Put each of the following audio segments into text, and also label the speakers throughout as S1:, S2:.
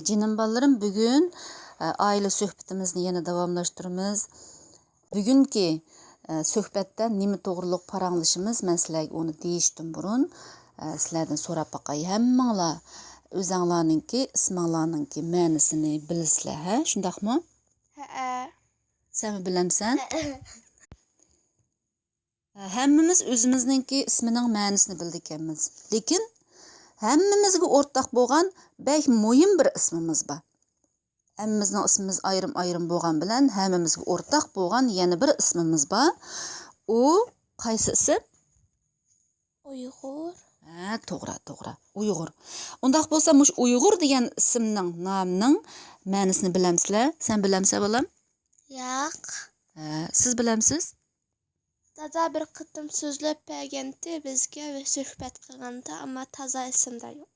S1: Canım ballarım, bugün aile söhbetimizni yana davamlaştıramiz. Bugungi söhbetda nima to'g'riliq paranglashimiz, men sizlarga uni deyishdan burun sizlardan so'rab baqay. Hammanglar o'zinglarningki, isminglarningki ma'nosini bilasizlar, ha? Shundaqmi?
S2: Ha.
S1: Sen bilamsan? Hammamiz o'zimizningki ismining ma'nosini bildik-ekanmiz. Lekin hammamizga o'rtaq bo'lgan bek muhim bir ismimiz bor. Hammamizning ismimiz ayrim-ayrim bo'lgan bilan hammamizga o'rtaq bo'lgan yana bir ismimiz bor. U qaysi ism?
S2: Uyg'ur.
S1: Ha, to'g'ri. Uyg'ur. Undaq bo'lsa, mush Uyg'ur degan ismning nomining ma'nosini bilamsizlar? Sen bilamsan, bolam?
S2: Yo'q.
S1: Siz bilamsiz?
S2: Dada bir qitim so'zlab berganda bizga va suhbat qilganda, ammo toza ismda yo'q.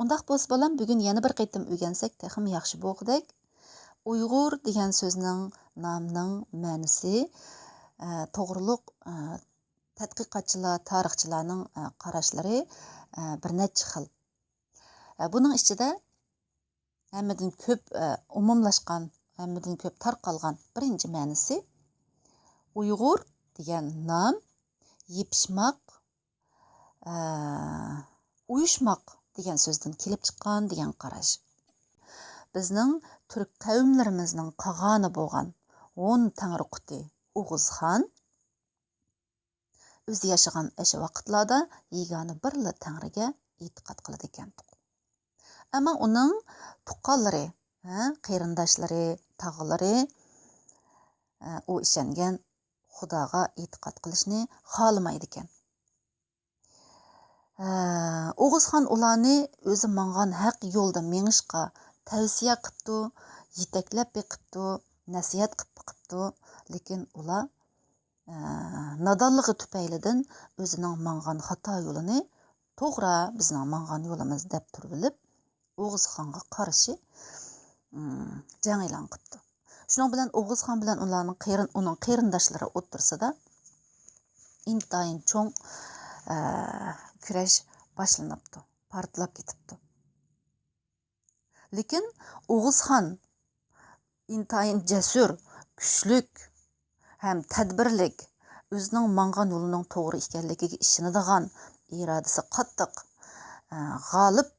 S1: Undaq bo'lsa, bolam, bugun yana bir qitim o'rgansak, texim yaxshi bo'lg'idek. Uyg'ur degan so'zning nomining ma'nosi to'g'riliq tadqiqotchilar, tarixchilarning qarashlari bir necha xil. Buning ichida hammadan ko'p umumlashgan, hammadan ko'p tarqalgan birinchi ma'nosi Uyg'ur degan nom yepishmoq, uyushmoq degan so'zdan kelib chiqqan degan qarash. Bizning turk qavmlarimizning qag'oni bo'lgan 10 Tangriquti O'g'izxon o'zi yashagan o'sha vaqtlarda yegani birla Tangriga e'tiqod qiladi ekan. Ammo uning tuqqanlari, qarindoshlari, tog'alari u ishongan Xudoga e'tiqod qilishni xohlamaydi ekan. O'g'izxon ularni o'zi mangan haq yo'lda menishqa tavsiya qilibdi, yetaklab beqibdi, nasihat qilibdi, lekin ular nodonligi tufaylidan o'zining mangan xato yo'lini to'g'ri bizning mangan yo'limiz deb turib bilib, O'g'izxonga qarshi jang e'lon qilibdi. Shuning bilan O'g'izxon bilan uning qarindoshlari o'tirsida intayin cho'ng kurash boshlanibdi, portlab ketibdi. Lekin O'g'izxon intayin jasur, kuchlik ham tadbirlik, o'zining mangan yo'lining to'g'ri ekanligiga ishonadigan, irodasi qattiq, g'olib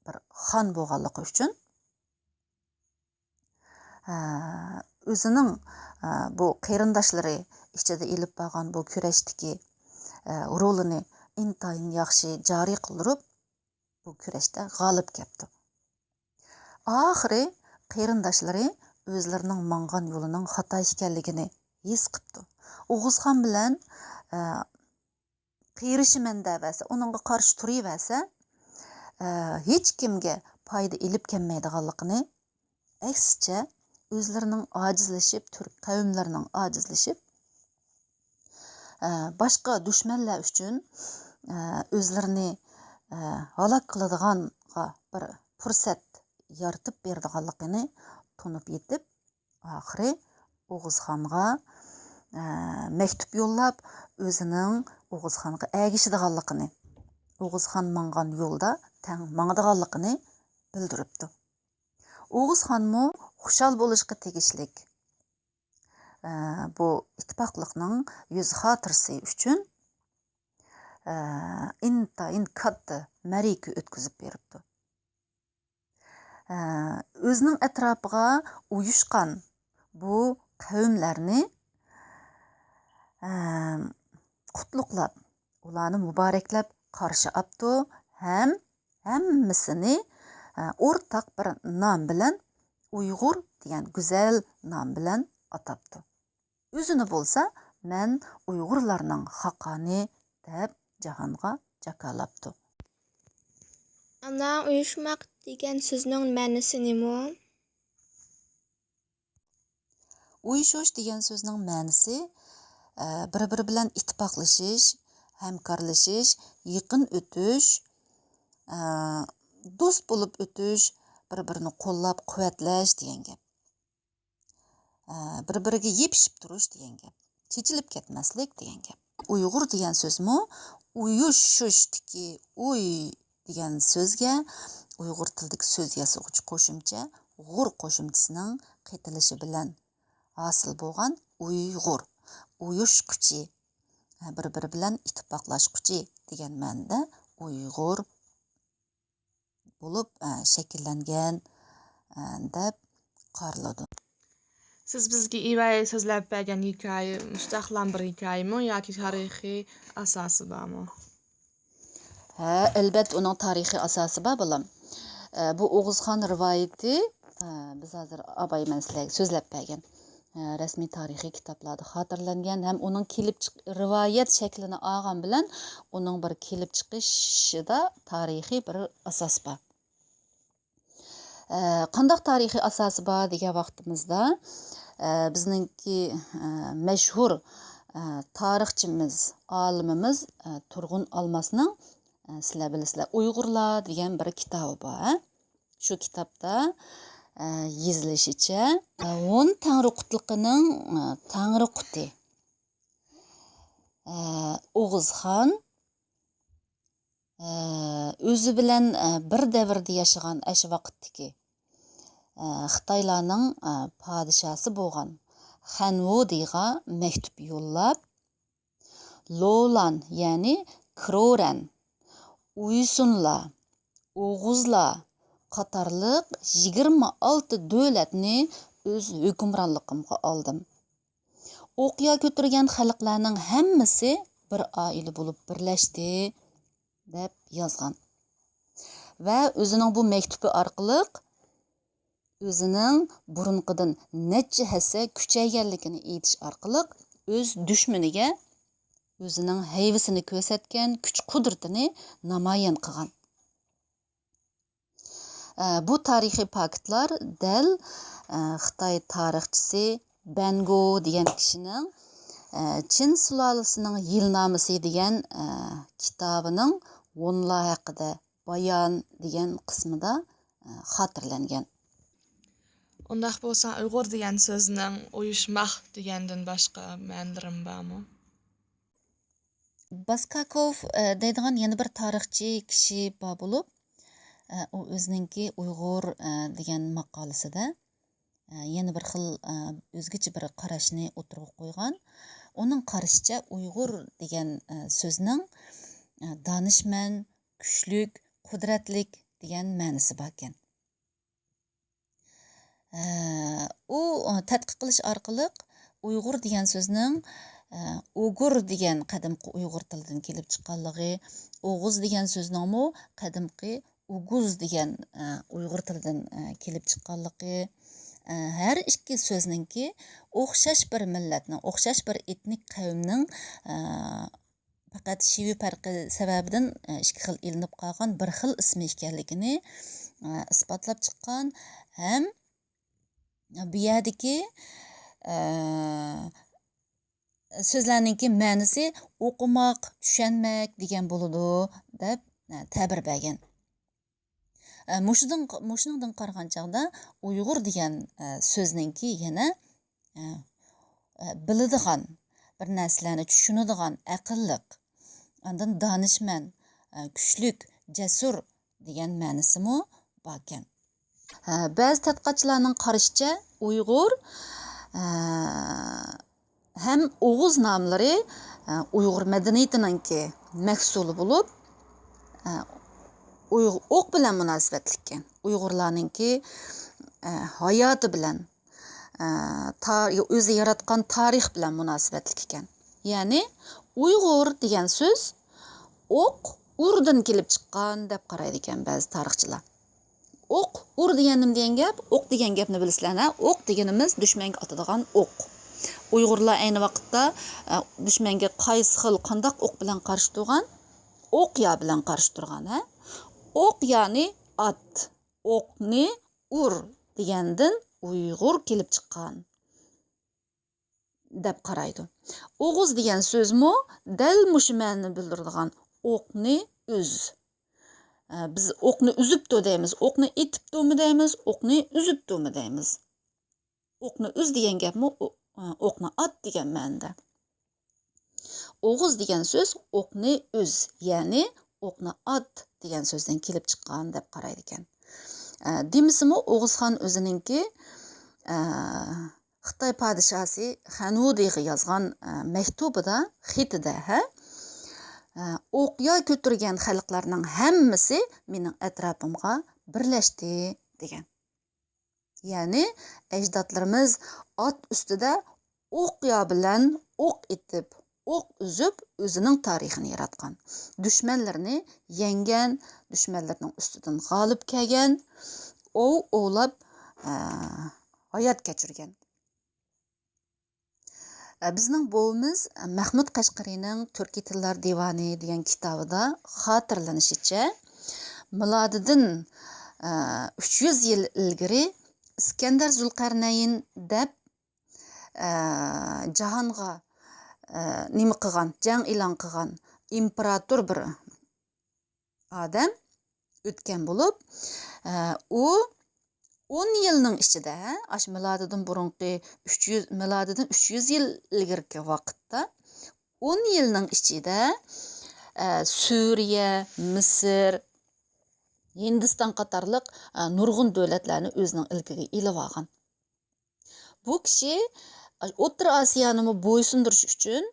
S1: bir xon bo'lganligi uchun o'zining bu qarindoshlari ichida ilib borgan bu kurashdagi rolini intayin yaxshi joriy qilib, bu kurashda g'olib keldi. Oxiri qarindoshlari o'zlarining mangan yo'lining xato ekanligini his qildi. O'g'izxon bilan qirishiman davasa, uningga qarshi turaversa, hech kimga foyda ilib kelmaydiganligini, aksicha o'zlarining ojizlashib, turk qavmlarining ojizlashib, boshqa dushmanlar uchun o'zlarini halok qiladiganga bir fursat yaratib berdiganligini tunib yetib, oxiri O'g'izxonga maktub yo'llab, o'zining O'g'izxonga agishadiganligini, O'g'izxon mangan yo'lda tang mangadiganligini bildiribdi. O'g'izxonmi xushal bo'lishga tegishlik bu ittifoqlikning yuz xotirasi uchun intayin katta marika o'tkazib beribdi. O'zining atrofiga uyushgan bu qavmlarni qutluqlab, ularni muboraklab qarshi olibdi, ham hammasini o'rtaq bir nom bilan Uyg'ur degan go'zal nom bilan atabdi. O'zini bo'lsa, men Uyg'urlarning haqqoni deb jahonga jakolabdi.
S2: Ana uyushmoq degan so'zning ma'nosi nima?
S1: Uyushish degan so'zning ma'nosi bir-biri bilan ittifoqlashish, hamkorlashish, yaqin o'tish, do'st bo'lib o'tish, bir-birini qo'llab quvvatlash degan gap. Bir-biriga yepishib turish degan gap. Chechilib ketmaslik degan gap. Uyg'ur degan so'zmi uyushishdiki, uy degan so'zga Uyg'ur tilidagi so'z yasag'uchi qo'shimcha g'ur qo'shimchasining qaytilishi bilan hosil bo'lgan Uyg'ur, uyushquchi, bir-biri bilan ittifoqlashquchi degan ma'noda Uyg'ur bo'lib shakllangan deb qaraladi.
S3: Siz bizga ivay so'zlab bergan hikoya mustaqil bir hikoyami yoki tarixiy asosi bormi?
S1: Albatta uning tarixiy asosi bor bo'lam. Bu O'g'izxon rivoyati biz hozir Abay sizlarga so'zlab bergan rasmiy tarixiy kitoblarda xotirlangan, ham uning kelib rivoyat shaklini olgan bilan uning bir kelib chiqishida tarixiy bir asos bor. Qandaq tarixiy asosi bor degan vaqtimizda bizningki mashhur tarixchimiz, olimimiz Turg'un Almasning sizlar bilasizlar Uyg'urlar degan bir kitobi bor. Shu kitobda yezilishicha 10 tangri qutliqining tangri quti O'g'izxon o'zi bilan bir davrda yashagan ash vaqtdagi Xitoylarning podshosi bo'lgan Xanvu degan maktub yo'llab Lolan, ya'ni Kroran, Uysunlar, O'g'uzlar qatorliq 26 davlatni o'z hukmronligimga oldim. O'qiya ko'targan xalqlarning hammasi bir oila bo'lib birlashdi deb yozgan. Va o'zining bu maktubi orqali o'zining burunqidan necha hassa kuchayganligini aytish orqali o'z dushmaniga o'zining hayvisini ko'rsatgan kuch-qudratini namoyon qilgan. Bu tarixiy faktlar dal Xitoy tarixchisi Bango degan kishining Chin sulolasining yilnomasi degan kitobining Vonlar haqida bayon degan qismida xotirlangan.
S3: Undaq bo'lsa Uyg'ur degan so'zning uyushmoq degandan boshqa ma'nolarimi bormi?
S1: Baskakov deydigan yana bir tarixchi kishi bor bo'lib, u o'ziningki Uyg'ur degan maqolasida yana bir xil o'zgacha bir qarashni o'tirib qo'ygan. Uning qarashicha Uyg'ur degan so'zning donishmand, kuchlik, qudratlik degan ma'nosi bor ekan. U tadqiq qilish orqali Uyg'ur degan so'zning Ugur degan qadimgi Uyg'ur tilidan kelib chiqqanligi, O'g'iz degan so'zning qadimgi Uguz degan Uyg'ur tilidan kelib chiqqanligi, har ikki so'zningki o'xshash bir millatning, o'xshash bir etnik qavmning faqat shivi farqi sababidan ikki xil ilinib qolgan bir xil ismi ekanligini isbotlab chiqqan. Ham bu yerdagi so'zlarningki ma'nosi o'qimoq, tushunmak degan bo'ladi deb ta'bir bergan. Mushuningdan qaragan chog'da Uyg'ur degan so'zningki yana biladigan, bir narsalarni tushunadigan, aqlliq, undan donishmand, kuchlik, jasur degan ma'nosimi bor ekan. Ba'zi tadqiqotchilarning qarashicha Uyg'ur hem Oğuz namları Uyg'ur madaniyatininki mahsuli bo'lib, o'q bilan munosabatlikkan. Uyg'urlarninki hayoti bilan, o'zi yaratgan tarix bilan munosabatlik ekan. Ya'ni Uyg'ur degan so'z o'q urdan kelib chiqqan deb qaraydi ekan ba'zi tarixchilar. O'q ur degan nima degan gap? O'q degan gapni bilasizlar, o'q deganimiz dushmanga otadigan o'q. Uyg'urlar ayni vaqtda dushmanga qaysi xil qandoq o'q bilan qarshi turgan? O'qya bilan qarshi turgan, ha? O'q ya'ni at, o'qni ur degandan Uyg'ur kelib chiqqan deb qaraydi. O'g'iz degan so'zmi dal mush ma'noni bildiradigan o'qni uz. Biz o'qni uzibdi deymiz, o'qni etibdimi deymiz, o'qni uzibdimi deymiz. O'qni uz degan gapmi o'qni at degan ma'noda. O'g'iz degan so'z o'qni uz, ya'ni o'qni at degan so'zdan kelib chiqqan deb qaraydi ekan. Demisimi O'g'izxon o'zininki Xitoy podshosi Xanvudiga yozgan maktubida, xitida, o'qya ko'targan xalqlarning hammasi mening atrofimga birlashdi degan. Ya'ni ajdodlarimiz ot ustida o'qya bilan o'q etib, o'q uzib o'zining tarixini yaratgan. Dushmanlarni yengan, dushmanlarning ustidan g'olib kelgan, o'vlab hayot kechirgan. Bizning bovimiz Mahmud Qashqariyning Turkiy tillar divani degan kitobida xotirlanishicha, milodidan 300 yil ilgari Iskandar Zulqarnayn deb jahonga nima qilgan, jang e'lon qilgan imperator bir odam o'tgan bo'lib, u 10 yilning ichida, milodidan burungi 300 yil ilgirki vaqtda 10 yilning ichida Suriya, Misr, Hindiston qatorliq nurg'un davlatlarni o'zining ilkiga ilib olgan. Bu kishi O'rta Osiyoni bo'ysundirish uchun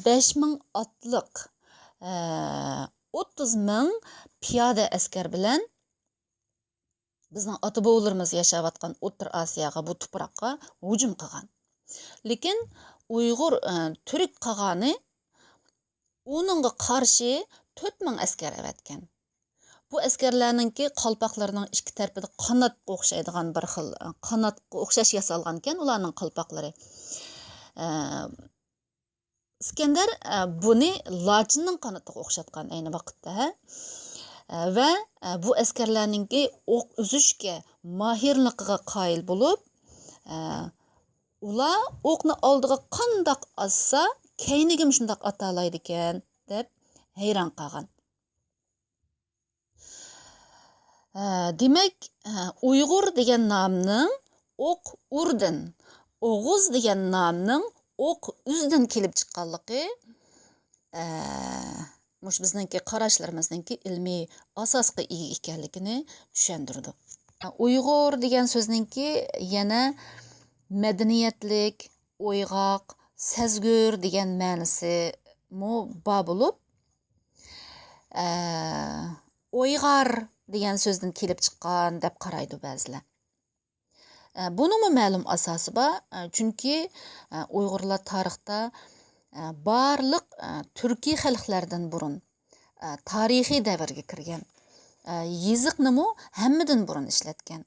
S1: 5000 otliq 30,000 piyoda askar bilan bizning ota-bobolarimiz yashayotgan O'rta Osiyoga, bu tuproqqa hujum qilgan. Lekin Uyg'ur turk qilgani uningga qarshi 4000 askar avatgan. Bu askarlarninki qalpoqlarining ikki tarafida qanotga o'xshaydigan bir xil qanotga o'xshash yasalgan ekan ularning qalpoqlari. Iskandar buni lochinning qanotiga o'xshatgan ayni vaqtda. Va bu askarlarninki o'q uzishga mohirligiga qoyil bo'lib, ular o'qni oldiga qandoq otsa, keynigim shundoq atalaydi ekan deb hayron qolgan. Demak, Uyg'ur degan nomning o'q urdan, O'g'iz degan nomning o'q uzdan kelib chiqqanligi mush bizningki qarashlarimizningki ilmiy asosga ega ekanligini tushundirdi. Uyg'ur degan so'zningki yana madaniyatlik, o'yg'oq, sezgur degan ma'nosi bor bo'lib, o'yg'ar degan so'zdan kelib chiqqan deb qaraydi ba'zilar. Buning ma'lum asosi bor, chunki Uyg'urlar tarixda barliq turkiy xalqlardan burun tarixiy davrga kirgan. Yeziqni hammadan burun ishlatgan.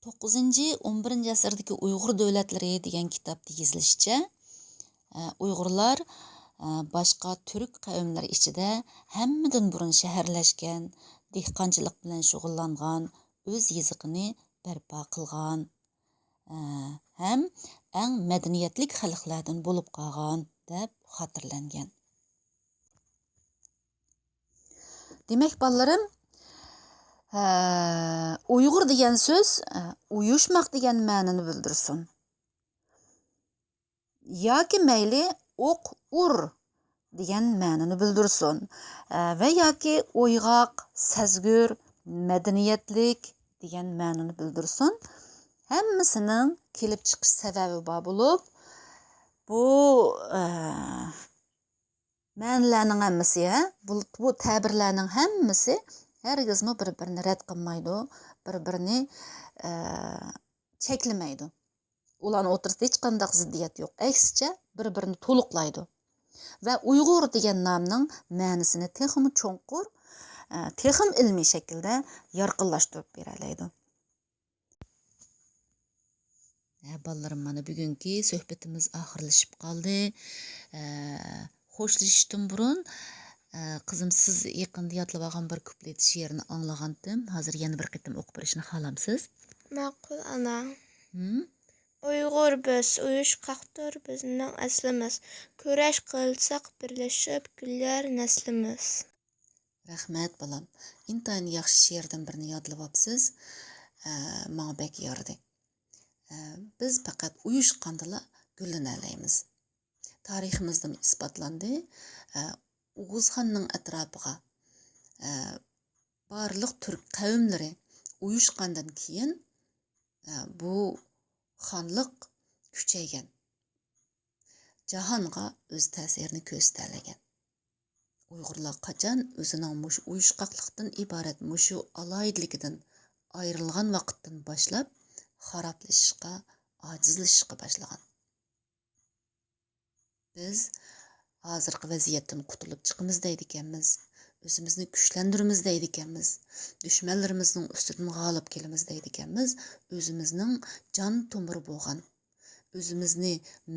S1: 9-11 asrdagi Uyg'ur davlatlari degan kitobda yozilishicha, Uyg'urlar boshqa turk qavmlari ichida hammadan burun shaharlashgan, dehqonchilik bilan shug'ullangan, o'z yeziqini barpo qilgan, ham eng madaniyatlik xalqlardan bo'lib qolgan deb xotirlangan. Demak, bolalarım, Uyg'ur degan so'z uyushmoq degan ma'noni bildirsin. Yoki mayli o'q ur degan ma'noni bildirsin. Va yoki o'yg'oq, sezgur, madaniyatlik degan ma'noni bildirsin. Hammasining kelib chiqish sababi bor bo'lib, bu ma'nolarning hammasi, bu ta'birlarning hammasi hargizmi bir-birini rad qilmaydi, bir-birini cheklamaydi. Ularning o'rtasida hech qanday ziddiyat yo'q. Aksicha bir-birini to'liqlaydi. Va Uyg'ur degan nomning ma'nosini texim cho'nqur, texim ilmiy shaklda yorqinlashtirib beradi. Bolalarım, mana bugungi suhbatimiz oxirlashib qoldi. Xo'shlashishdan burun qizim, siz yaqinda yodlab olgan bir kuplet she'rini anglagandim. Hozir yana bir qitim o'qib berishni xohlamsiz?
S2: Ma'qul ana. Uyg'ur biz, uyushqoqdir bizning aslimiz. Kurash qilsak birlashib gullar naslimiz.
S1: Rahmat bolam. Intayin yaxshi she'rdan birini yodlab olibsiz. Menga bek yordi. Biz faqat uyushqandala gullanalaymiz. Tariximizda isbotlandi. Oğuzxanның ətrafıga barlıq türk qavmlari uyushqandan keyin bu xanlıq küçəygan. Jahonga o'z ta'sirini ko'rsatalagan. Uyg'urlar qachon o'zining mushu uyushqoqlikdan iborat mushu aloyidligidan ayrilgan vaqtdan boshlab xaroblashishga, ojizlashishga boshlagan. Biz hozirgi vaziyatdan qutulib chiqimiz deydi ekanmiz. O'zimizni kuchlantiramiz deydi ekanmiz. Dushmanlarimizning ustidan g'olib kelamiz deydi ekanmiz. O'zimizning jon tomiri bo'lgan, o'zimizni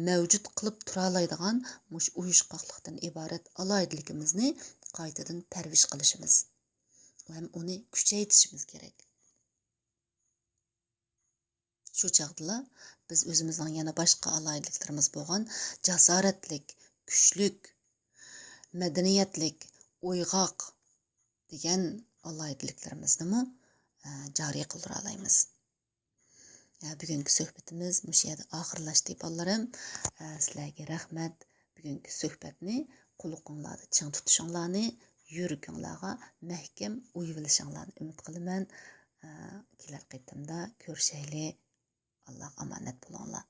S1: mavjud qilib tura oladigan mush uyushqoqlikdan iborat aloyidligimizni qaytadan tarvish qilishimiz ham uni kuchaytirishimiz kerak. Shu chaqda biz o'zimizning yana boshqa aloyidliklarimiz bo'lgan jasoratlik, kuchlik, madaniyatlik, o'yg'oq degan aloyidliklarimizni joriy qildira olamiz. Bugungi suhbatimiz mushu yerda oxirlashdi bolalarım. Sizlarga rahmat. Bugungi suhbatni quloqinglarda ching tutishinglarni, yuraginglarga mahkam uyib olishinglarni umid qilaman. Kelar qaytimda ko'rishaylik. Allah amanat bo'linglar.